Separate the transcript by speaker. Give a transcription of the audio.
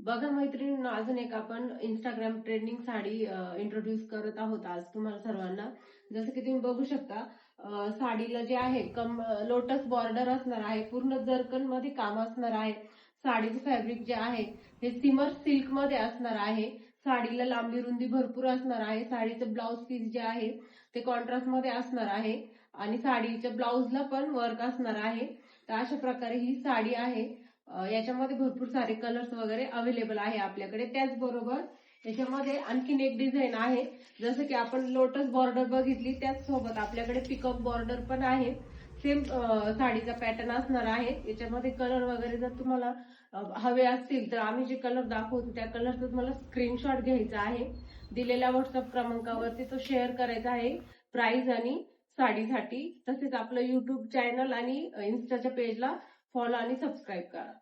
Speaker 1: बघा मैत्रिणींनो, अजून एक आपण इंस्टाग्राम ट्रेंडिंग साडी इंट्रोड्यूस करत आहोत आज तुम्हाला सर्वांना. जसं की तुम्ही बघू शकता, साडीला जे आहे लोटस बॉर्डर असणार आहे, पूर्ण जरकन मध्ये काम असणार आहे. साडीचं फॅब्रिक जे आहे हे सिमर सिल्क मध्ये असणार आहे. साडीला लांबी रुंदी भरपूर असणार आहे. साडीचं ब्लाउज पीस जे आहे ते कॉन्ट्रास्ट मध्ये असणार आहे आणि साडीच्या ब्लाउजला पण वर्क असणार आहे. तर अशा प्रकारे ही साडी आहे. याच्यामध्ये भरपूर सारे कलर्स वगैरे अवेलेबल आहे आपल्याकडे. त्याचबरोबर याच्यामध्ये आणखीन एक डिझाईन आहे. जसं की आपण लोटस बॉर्डर बघितली, त्याच सोबत आपल्याकडे पिकअप बॉर्डर पण आहे. सेम साडीचा पॅटर्न असणार आहे. याच्यामध्ये कलर वगैरे जर तुम्हाला हवे असतील तर आम्ही जे कलर दाखवतो त्या कलरचा तुम्हाला स्क्रीनशॉट घ्यायचा आहे. दिलेल्या व्हॉट्सअप क्रमांकावरती तो शेअर करायचा आहे प्राइस आणि साडीसाठी. तसेच आपलं युट्यूब चॅनल आणि इन्स्टाच्या पेजला फॉलो आणि सबस्क्राईब करा.